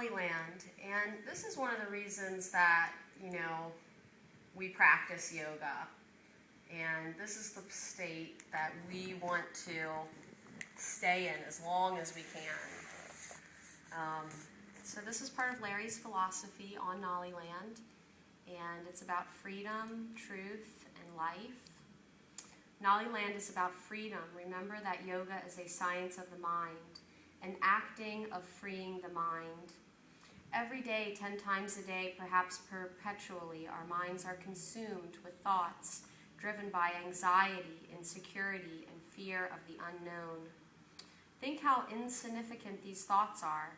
Nauliland, and this is one of the reasons that, we practice yoga. And this is the state that we want to stay in as long as we can. So this is part of Larry's philosophy on Nauliland, and it's about freedom, truth, and life. Nauliland is about freedom. Remember that yoga is a science of the mind, an acting of freeing the mind. Every day, 10 times a day, perhaps perpetually, our minds are consumed with thoughts driven by anxiety, insecurity, and fear of the unknown. Think how insignificant these thoughts are.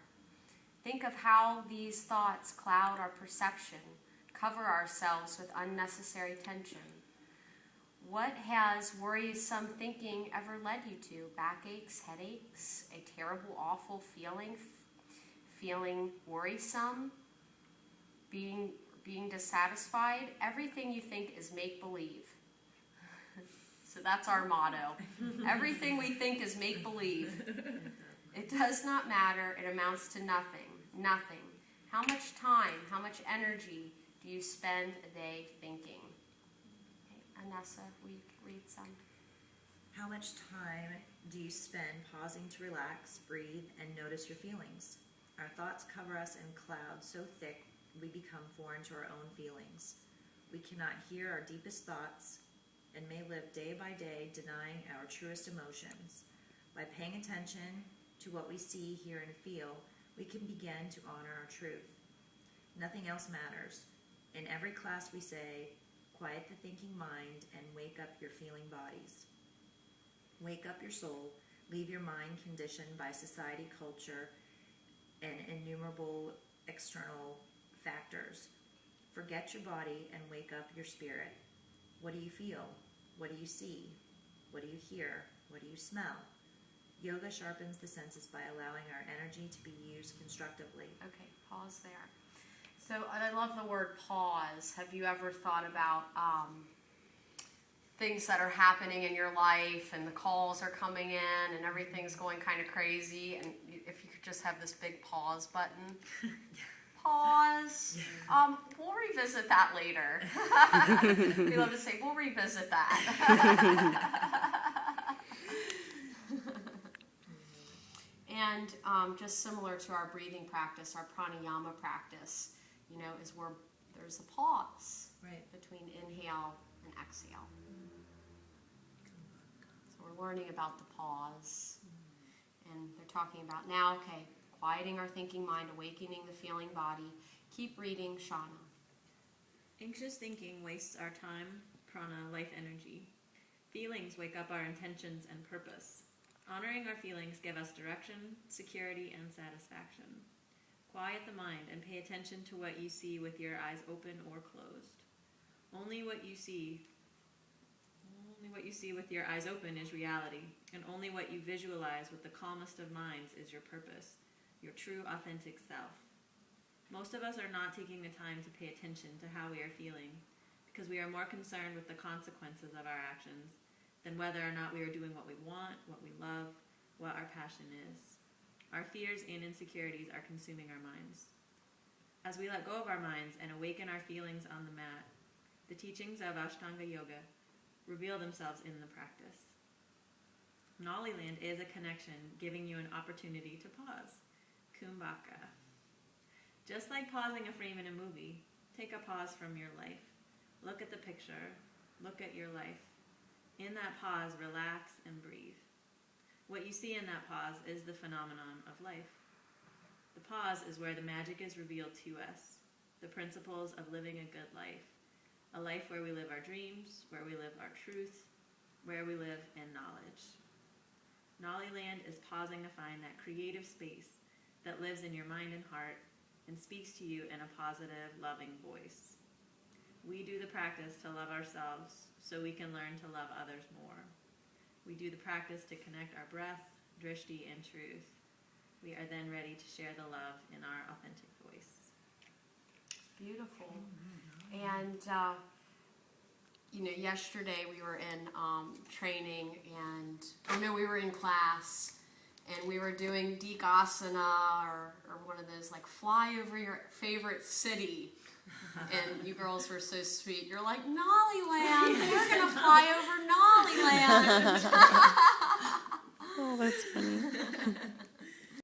Think of how these thoughts cloud our perception, cover ourselves with unnecessary tension. What has worrisome thinking ever led you to? Backaches, headaches, a terrible, awful feeling worrisome, being dissatisfied? Everything you think is make-believe. So that's our motto. Everything we think is make-believe. It does not matter. It amounts to nothing. Nothing. How much time, how much energy do you spend a day thinking? Okay, Anessa, we read some. How much time do you spend pausing to relax, breathe, and notice your feelings? Our thoughts cover us in clouds so thick we become foreign to our own feelings. We cannot hear our deepest thoughts and may live day by day denying our truest emotions. By paying attention to what we see, hear, and feel, we can begin to honor our truth. Nothing else matters. In every class we say, quiet the thinking mind and wake up your feeling bodies. Wake up your soul, leave your mind conditioned by society, culture, and innumerable external factors. Forget your body and wake up your spirit. What do you feel? What do you see? What do you hear? What do you smell? Yoga sharpens the senses by allowing our energy to be used constructively. Okay, pause there. So I love the word pause. Have you ever thought about things that are happening in your life and the calls are coming in and everything's going kind of crazy, and if you could just have this big pause button? Pause. We'll revisit that later. We love to say, we'll revisit that. And just similar to our breathing practice, our pranayama practice, is where there's a pause between inhale and exhale. So we're learning about the pause. And they're talking about now, quieting our thinking mind, awakening the feeling body. Keep reading, Shauna. Anxious thinking wastes our time, prana, life energy. Feelings wake up our intentions and purpose. Honoring our feelings give us direction, security, and satisfaction. Quiet the mind and pay attention to what you see with your eyes open or closed. Only what you see with your eyes open is reality, and only what you visualize with the calmest of minds is your purpose, your true, authentic self. Most of us are not taking the time to pay attention to how we are feeling because we are more concerned with the consequences of our actions than whether or not we are doing what we want, what we love, what our passion is. Our fears and insecurities are consuming our minds. As we let go of our minds and awaken our feelings on the mat, the teachings of Ashtanga yoga reveal themselves in the practice. Nauliland is a connection giving you an opportunity to pause. Kumbhaka. Just like pausing a frame in a movie, take a pause from your life. Look at the picture. Look at your life. In that pause, relax and breathe. What you see in that pause is the phenomenon of life. The pause is where the magic is revealed to us, the principles of living a good life, a life where we live our dreams, where we live our truth, where we live in knowledge. Nauliland is pausing to find that creative space that lives in your mind and heart and speaks to you in a positive, loving voice. We do the practice to love ourselves so we can learn to love others more. We do the practice to connect our breath, drishti, and truth. We are then ready to share the love in our authentic voice. Beautiful. And, yesterday we were in training we were in class, and we were doing Dikasana or one of those, like, fly over your favorite city. And you girls were so sweet. You're like, Nauliland, we're going to fly over Nauliland.